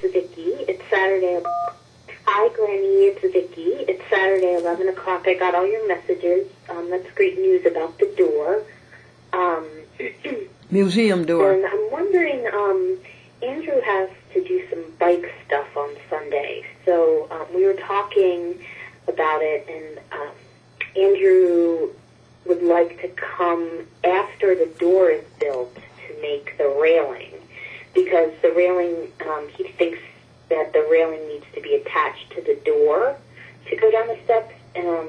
Vicky. It's Saturday. Hi, Granny. It's Vicky. It's Saturday, 11 o'clock. I got all your messages. That's great news about the door. Museum door. And I'm wondering, Andrew has to do some bike stuff on Sunday. So we were talking about it, and Andrew would like to come after the door is built to make the railing. Because the railing, he thinks that the railing needs to be attached to the door to go down the steps,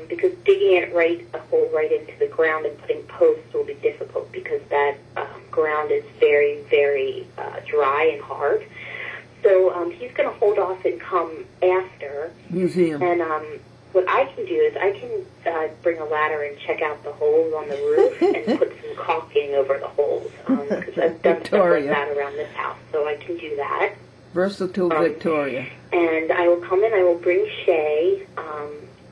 because digging it a hole right into the ground and putting posts will be difficult because that ground is very, very dry and hard. So he's going to hold off and come after. Museum. And what I can do is I can bring a ladder and check out the holes on the roof and put some caulking over the holes, because I've done stuff like that around this house, so I can do that. Versatile Victoria. And I will come in, I will bring Shay,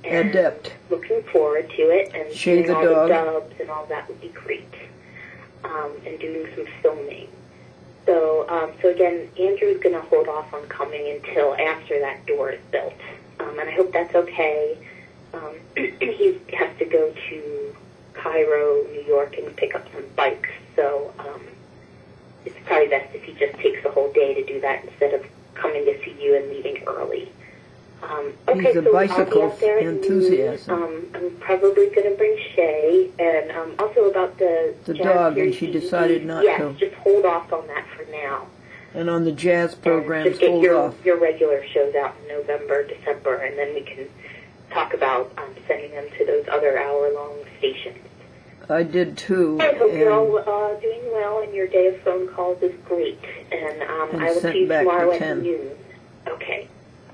and Adept. looking forward to it, and Shay doing the all dog. the dubs and all that would be great, and doing some filming. So again, Andrew's going to hold off on coming until after that door is built. And I hope that's okay. He has to go to Cairo, New York, and pick up some bikes. So it's probably best if he just takes the whole day to do that instead of coming to see you and leaving early. Okay, He's a so bicycle I'll be out there enthusiast. I'm probably going to bring Shay, and also about the jazz dog, and series she DVD, decided not yes, to. just hold off on that for now. And on the jazz programs, just get hold your, off. your regular shows out in November, December, and then we can talk about sending them to those other hour-long stations. I did too. I hope you're all doing well, and your day of phone calls is great. And I will see you tomorrow at noon. Okay.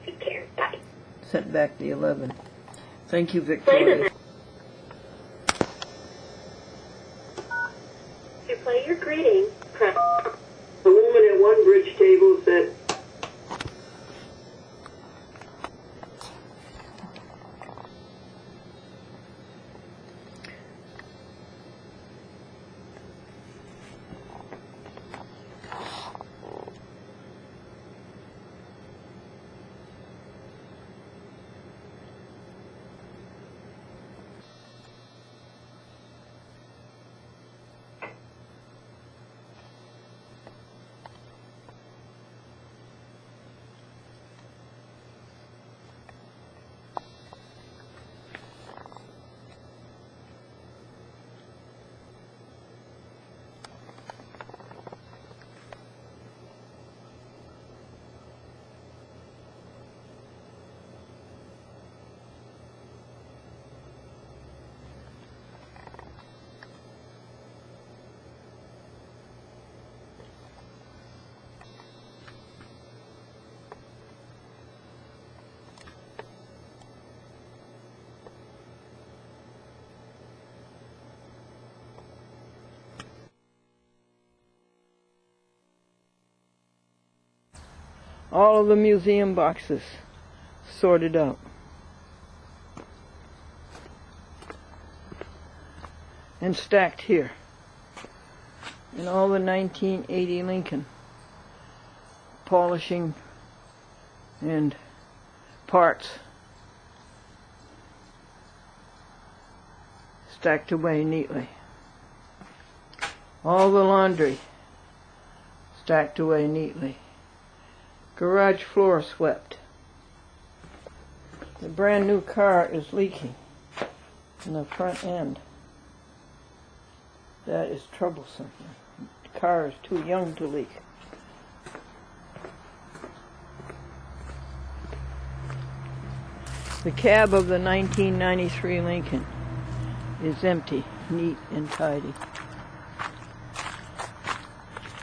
Take care. Bye. Sent back the 11. Thank you, Victoria. You play your greeting. A woman at one bridge table said, All of the museum boxes sorted out. And stacked here. And all the 1980 Lincoln polishing and parts stacked away neatly. All the laundry stacked away neatly. Garage floor swept. The brand new car is leaking in the front end. That is troublesome. The car is too young to leak. The cab of the 1993 Lincoln is empty, neat and tidy.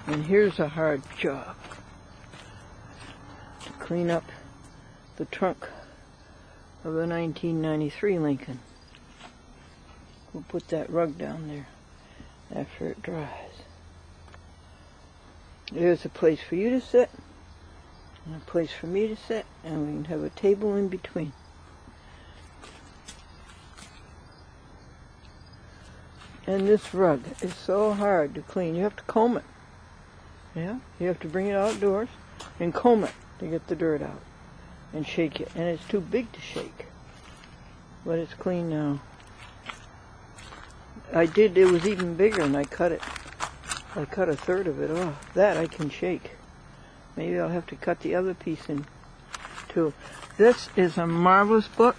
And here's a hard job. Clean up the trunk of the 1993 Lincoln. We'll put that rug down there after it dries. There's a place for you to sit, and a place for me to sit, and we can have a table in between. And this rug is so hard to clean. You have to comb it. Yeah, you have to bring it outdoors and comb it to get the dirt out and shake it. And it's too big to shake, but it's clean now. It was even bigger and I cut it. I cut a third of it off. That I can shake. Maybe I'll have to cut the other piece in too. This is a marvelous book.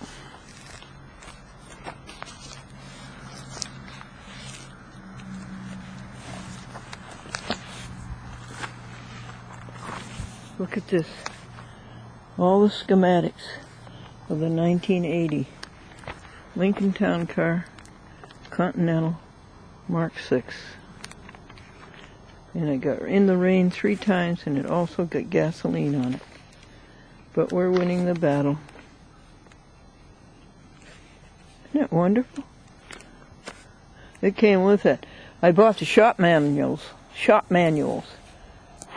Look at this. All the schematics of the 1980 Lincoln Town Car Continental Mark VI. And it got in the rain 3 times and it also got gasoline on it. But we're winning the battle. Isn't it wonderful? It came with it. I bought the shop manuals.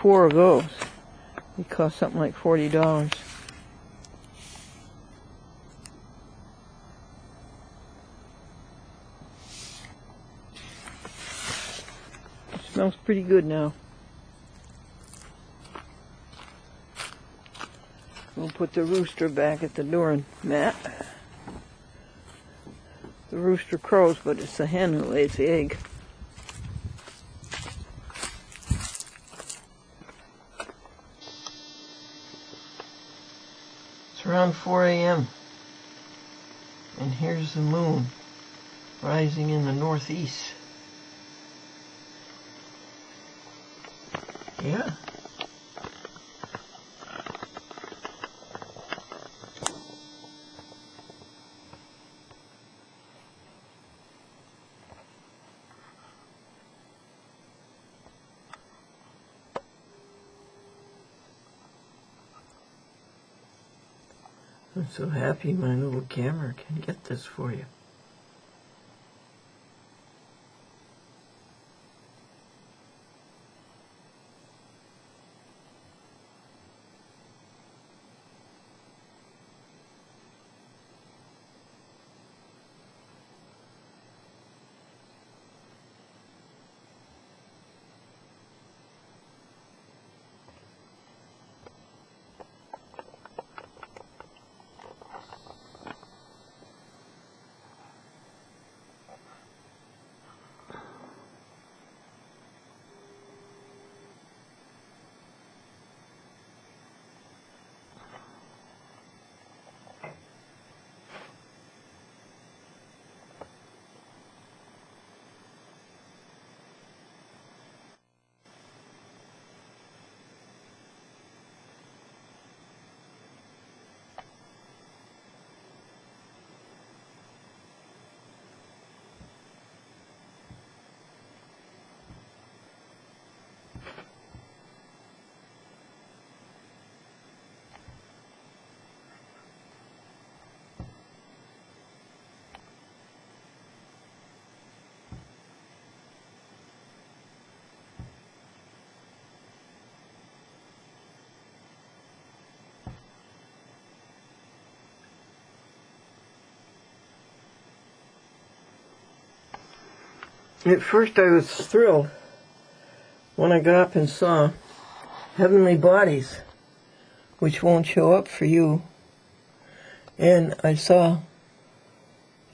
4 of those. It cost something like $40. It smells pretty good now. We'll put the rooster back at the door mat. The rooster crows, but it's the hen who lays the egg. It's around 4 a.m. and here's the moon rising in the northeast. Yeah. I'm so happy my little camera can get this for you. At first I was thrilled when I got up and saw Heavenly Bodies, which won't show up for you. And I saw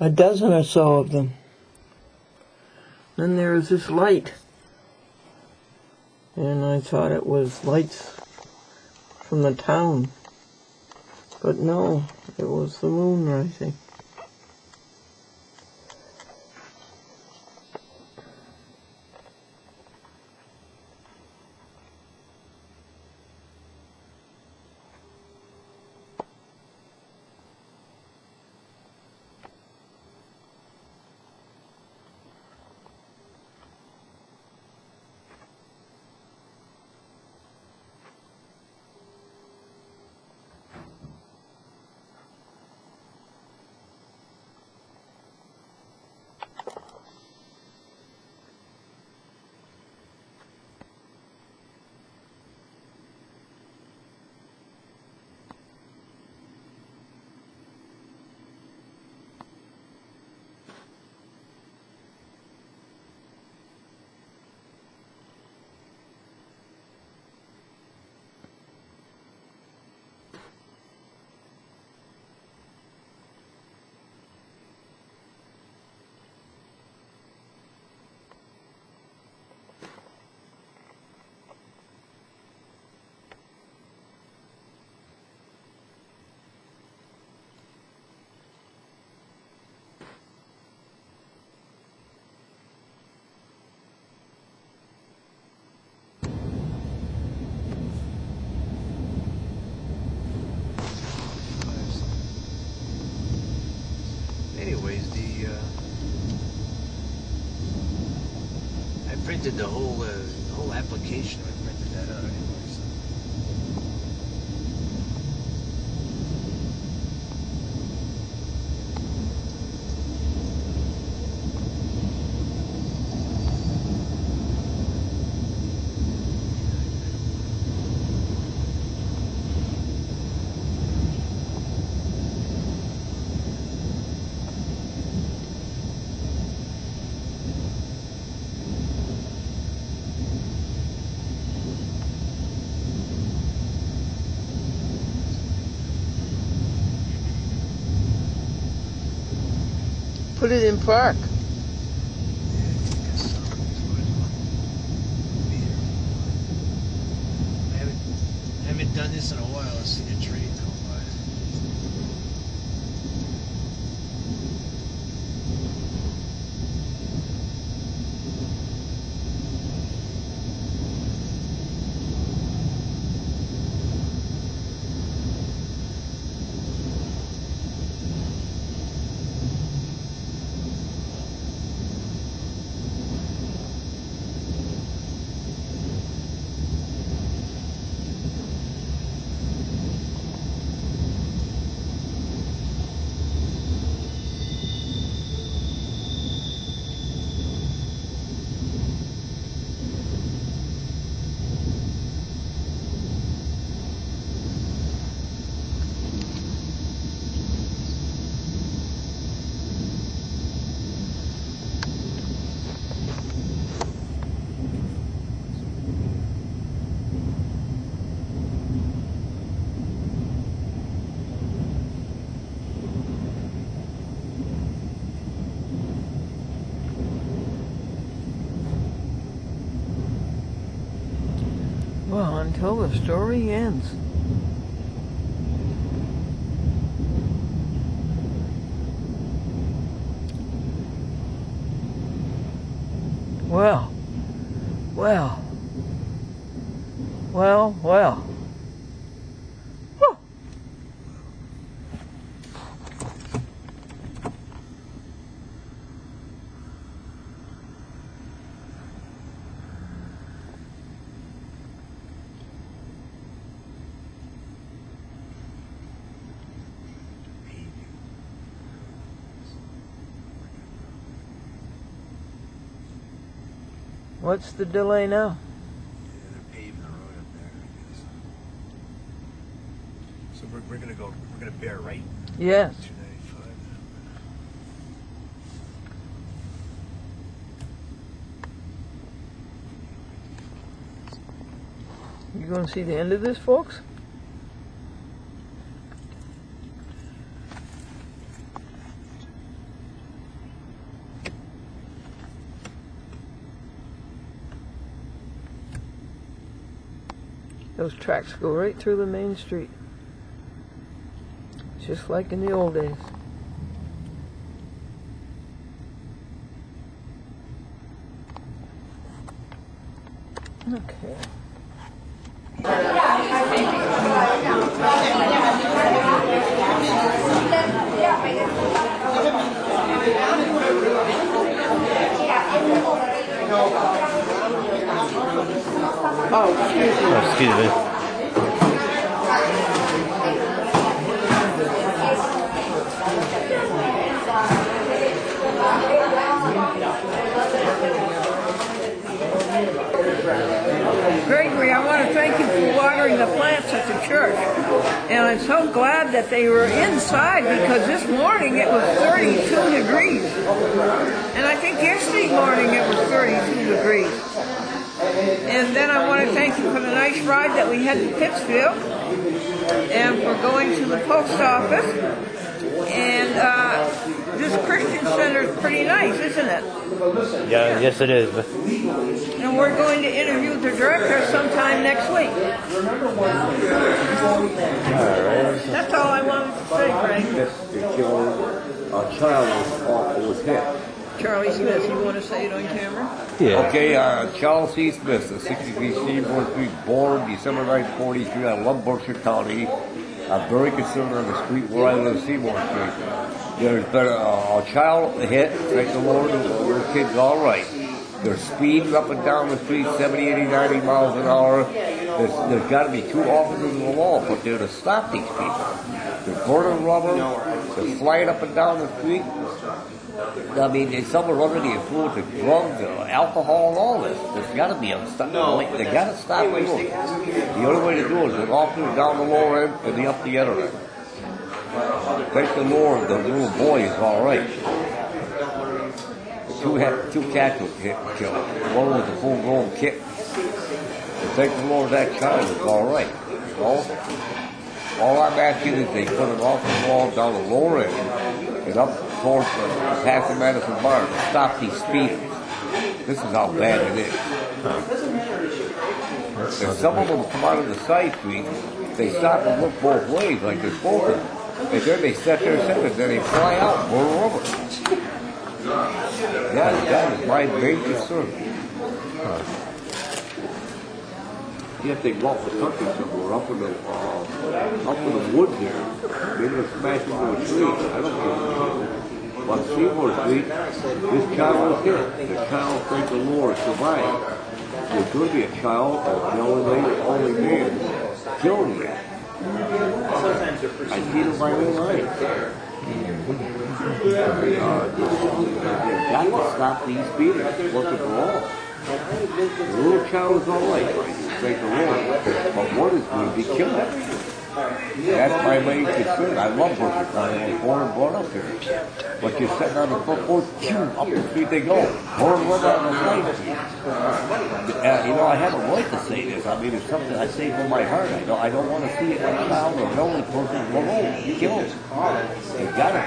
a dozen or so of them. Then there was this light. And I thought it was lights from the town. But no, it was the moon rising. printed the whole application. I printed that out anyway. So. Put it in park. I haven't done this in a while. I've seen a train go by. Well, until the story ends. Well. Whew. What's the delay now? Yeah, they're paving the road up there, I guess. So we're gonna bear right. Yes. 295 now. You going to see the end of this, folks? Those tracks go right through the main street, just like in the old days. Okay. Oh, excuse me. Gregory, I want to thank you for watering the plants at the church. And I'm so glad that they were inside because this morning it was 32 degrees. And I think yesterday morning it was 32 degrees. And then I want to thank you for the nice ride that we had to Pittsfield and for going to the post office. And this Christian Center is pretty nice, isn't it? Yeah, yes it is. And we're going to interview the director sometime next week. Alright. That's all I wanted to say, Frank. A child was hit. Charlie Smith, you want to say it on camera? Yeah. Okay, Charles C. Smith, a 63 Seaboard Street, born December 9, 43, I love Berkshire County. I'm very concerned on the street where I live, Seymour Street. There's been a child hit, thank the Lord, the little kid's all right. They're speeding up and down the street 70, 80, 90 miles an hour. There's got to be 2 officers in the law put there to stop these people. They're burning rubber. They're flying up and down the street. I mean, some are under the influence of drugs, alcohol, and all this. There's got to be a stop. They got to stop it. The only way to do it is an officer down the lower end and the up the other end. Thank the Lord, the little boy is all right. Two cats were killed. One was a full-grown kid. Thank the Lord that child is all right. All I'm asking is they put an officer wall down the lower end and up towards past the Madison Bar to stop these speeders. This is how bad it is. And some of them come out of the side streets, they stop and look both ways like they're supposed to. And then they set their sentence, then they fly out and burn rubber. That is my main concern. If they walk the country somewhere, up in the woods there, they're going to smash into a tree. I don't care. On Seymour Street, this child was hit. The child, thank the Lord, survived. There could be a child, the only man, killed him. I see it in my own eyes. They've got to stop these speeders once and for all. The little child is all right, thank the Lord, but one is going to be killed. That's my main concern. I love Berkshire County. I was born and brought up here. But you're sitting on the front porch, up the street they go. Born and run on the side street. I have a right to say this. I mean, it's something I say from my heart. I don't want to see a child or an elderly person killed. You got it.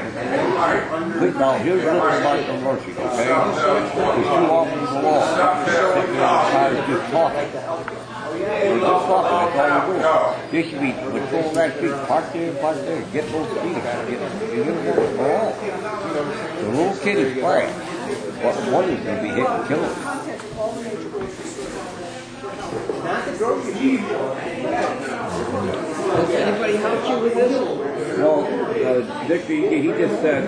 Now, here's what about the mercy, okay? There's 2 officers in the law. Sitting there outside just talking. We're just talking, that's all you're doing. They should be patrolling that street, park there, get those speeders, get them for all. The little kid is fine, but one is going to be hit and killed. Does anybody help you with this? No, Dick, he just said,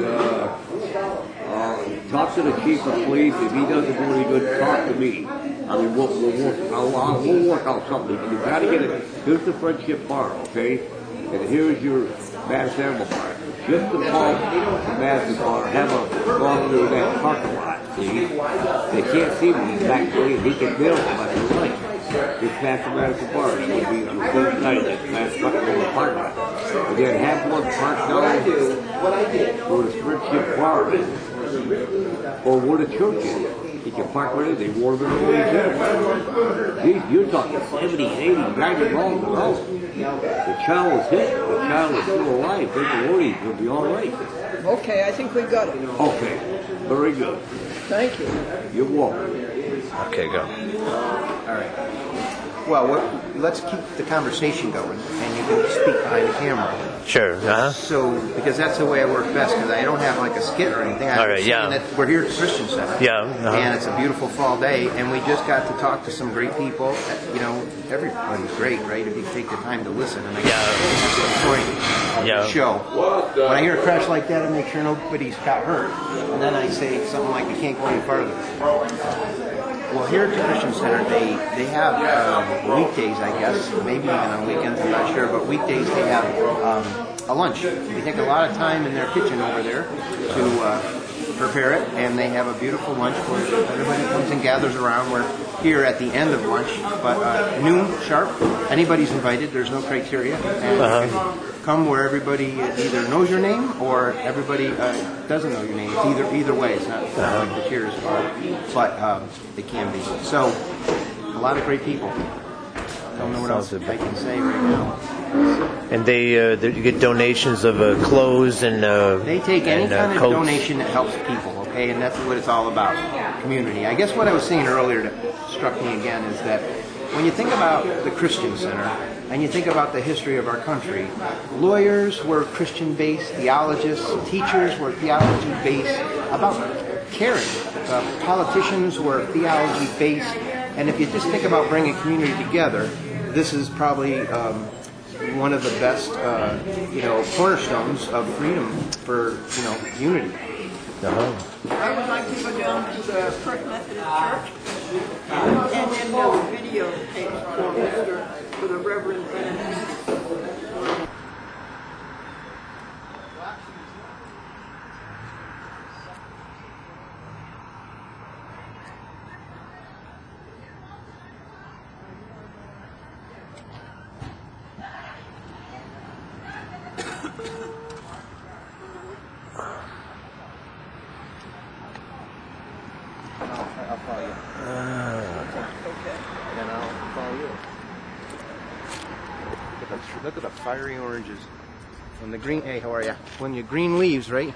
talk to the chief of police. If he doesn't do any good, talk to me. I mean, we'll work out something. You got to get it. Here's the Friendship Bar, okay? And here's your Madison Animal Bar. Just above the Madison Bar, have a officer in that parking lot. See? They can't see me. He's back way, and he can nail somebody right. Just past the Madison Bar. It's going to be on the third side of that past the parking lot. And then have one parked down where the Friendship Bar is. Or where the church is. He can park right in, they warm it away there. You're talking 70, 80, 90 miles an hour. The child was hit, the child is still alive. Thank the Lord, he's going to be all right. Okay, I think we got it. Okay, very good. Thank you. You're welcome. Okay, go. All right. Well, let's keep the conversation going, and you can speak behind the camera. Sure. So, because that's the way I work best, because I don't have like a skit or anything. All right, yeah. That we're here at the Christian Center. Yeah. And it's a beautiful fall day, and we just got to talk to some great people. Everybody's great, right? If you take the time to listen. And I guess this is the point of the show. When I hear a crash like that, I make sure nobody's got hurt. And then I say something like, you can't go any farther. Well, here at the Christian Center, they have weekdays, I guess, maybe even on weekends, I'm not sure, but weekdays they have a lunch. They take a lot of time in their kitchen over there to prepare it, and they have a beautiful lunch where everybody comes and gathers around. We're here at the end of lunch, but noon sharp. Anybody's invited. There's no criteria, and you can come where everybody either knows your name or everybody doesn't know your name. It's either way. It's not like the cheers are, but they can be. So a lot of great people. Don't know what else I can say right now. And you get donations of clothes and they take any kind of coats. donation that helps people, okay? And that's what it's all about, community. I guess what I was saying earlier that struck me again is that when you think about the Christian Center and you think about the history of our country, lawyers were Christian-based, theologists, teachers were theology-based, about caring. Politicians were theology-based. And if you just think about bringing community together, this is probably one of the best, cornerstones of freedom for, unity. I would like to go down to the First Methodist Church and then have a video taped for the Reverend Bennett. I'll follow you. Okay. And I'll follow you. Look at the fiery oranges. When the green, hey, how are you? When your green leaves, right?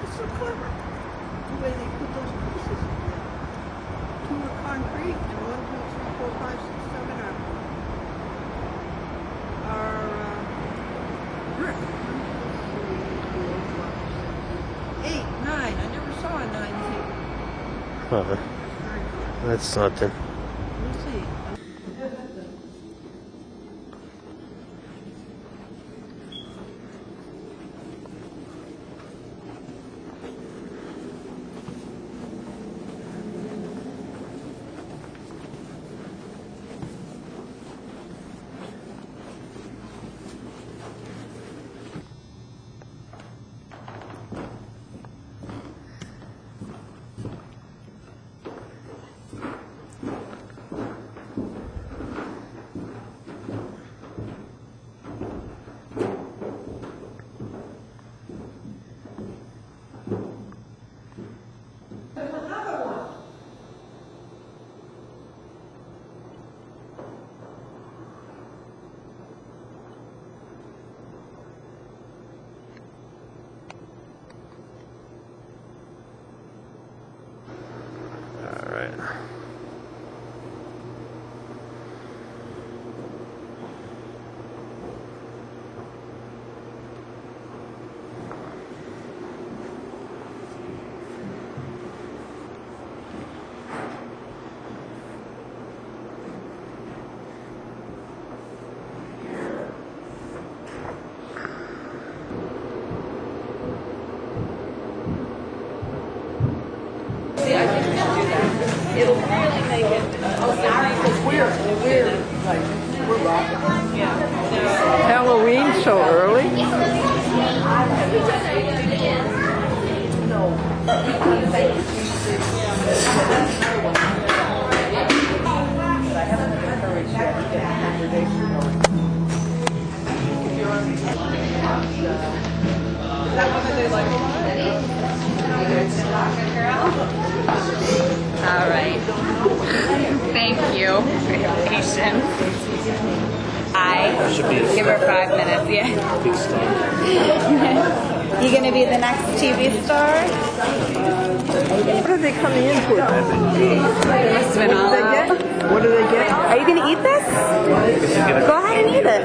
It's so clever, the way they put those pieces together. 2 are concrete, and 1, 2, 3, 4, 5, 6, 7 are brick. 8, 9. I never saw a 9 here. Huh. That's something. We'll see. All right. Halloween so early? All right. Thank you for your patience. I give her 5 minutes. Yeah. Big stuff. You gonna be the next TV star? What are they coming in for? Must have been all out. What do they get? Are you gonna eat this? Go ahead and eat it.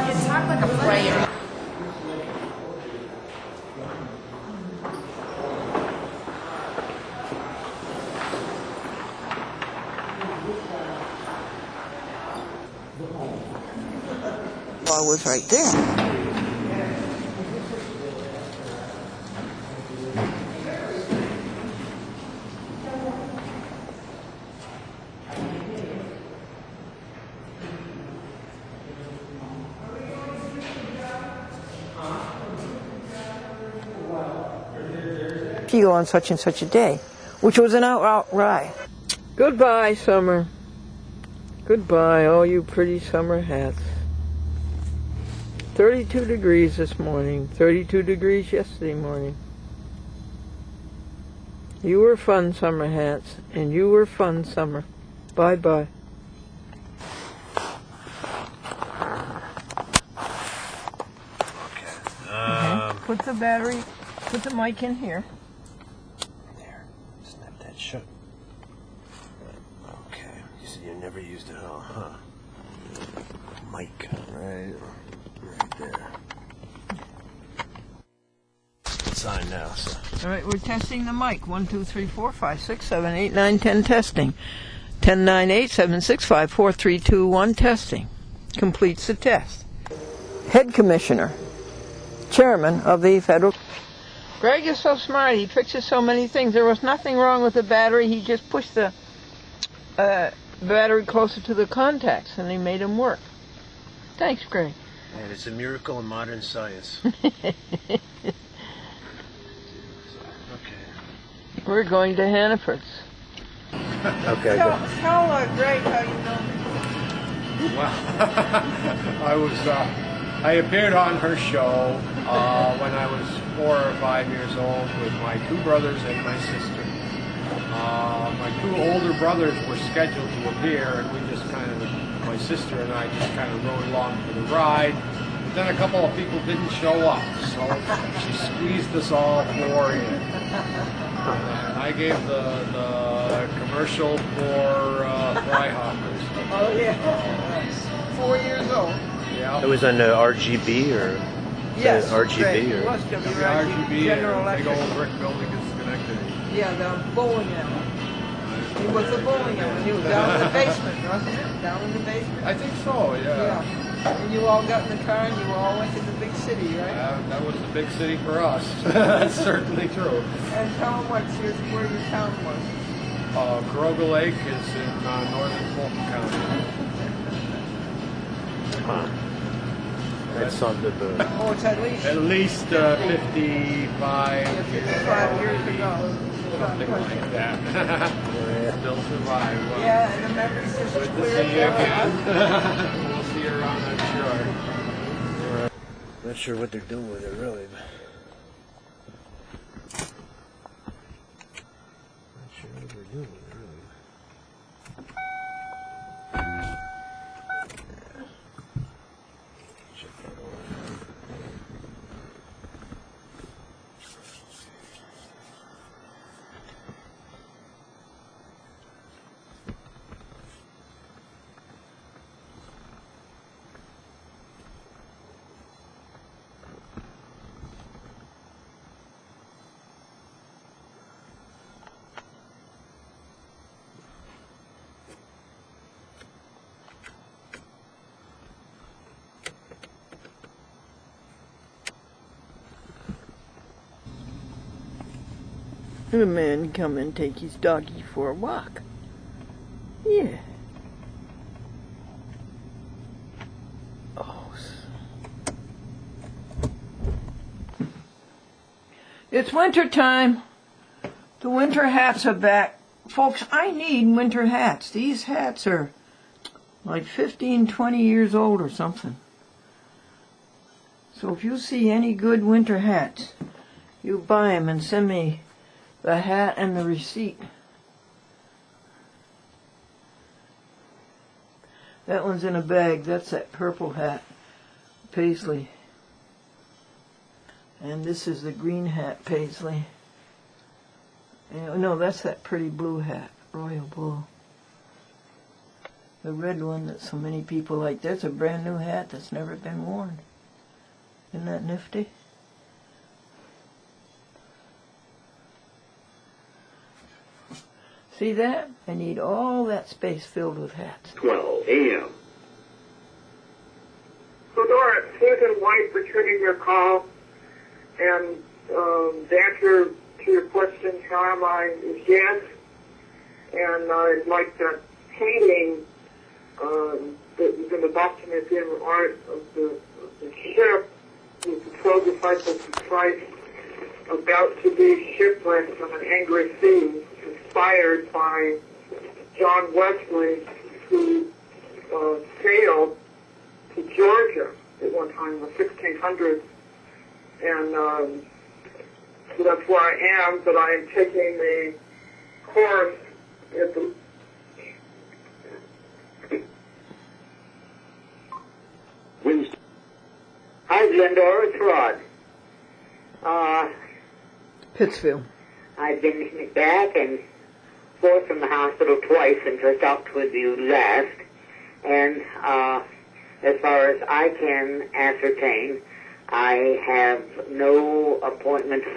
You talk like a player. I was right there. you go on such and such a day, which was an outright lie. Goodbye, summer. Goodbye, all you pretty summer hats. 32 degrees this morning, 32 degrees yesterday morning. You were fun, summer hats, and you were fun, summer. Bye-bye. Put the battery, put the mic in here. There. Snap that shut. Okay. You said you never used it all, huh? Mic. Right there. It's on now, so. All right, we're testing the mic. 1, 2, 3, 4, 5, 6, 7, 8, 9, 10 testing. 10, 9, 8, 7, 6, 5, 4, 3, 2, 1 testing. Completes the test. Head Commissioner. Chairman of the Federal... Greg is so smart. He fixes so many things. There was nothing wrong with the battery. He just pushed the battery closer to the contacts, and he made them work. Thanks, Greg. And it's a miracle in modern science. We're going to Hannaford's. Okay. Tell Greg how you know me. Well, I appeared on her show when I was 4 or 5 years old with my 2 brothers and my sister. My 2 older brothers were scheduled to appear, and we just kind of, my sister and I just kind of rode along for the ride. But then a couple of people didn't show up, so she squeezed us all 4 in. And I gave the commercial for Fryhoppers. Oh, yeah. 4 years old. Yeah. It was on RGB or? Yes. RGB Greg, or? it was WRGB, General and a big Electric. old brick building in Schenectady. Yeah, the bowling alley. He was the bowling alley. He was down in the basement, wasn't it? Down in the basement. I think so, yeah. And you all got in the car and you all went to the big city, right? That was the big city for us. That's certainly true. And tell them where your town was. Caroga Lake is in northern Fulton County. Huh. That's something to... Oh, it's at least 55 years ago. Something like that. Still survive. Well, Yeah, and the memories just good to clear see you up. again. We'll see you around, I'm sure. Not sure what they're doing with it, really. But... Not sure what they're doing with it, really. Check that over. And a man come and take his doggy for a walk. Yeah. Oh. It's winter time. The winter hats are back. Folks, I need winter hats. These hats are like 15, 20 years old or something. So if you see any good winter hats, you buy them and send me the hat and the receipt. That one's in a bag. That's that purple hat, Paisley. And this is the green hat, Paisley. No, that's that pretty blue hat, Royal Blue. The red one that so many people like. That's a brand new hat that's never been worn. Isn't that nifty? See that? I need all that space filled with hats. 12 a.m. So Dora, Susan White returning your call, and the answer to your question, how am I, is yes. And I'd like that painting that was in the Boston Museum of Art of the ship, the 12 disciples of Christ, about to be shipwrecked on an angry sea, inspired by John Wesley, who sailed to Georgia at one time in the 1600s. And so that's where I am, but I am taking the course at the Winston. Hi, Glendora, it's Rod. Pittsfield. I've been back and forth from the hospital twice and just talked with you last. And as far as I can ascertain, I have no appointments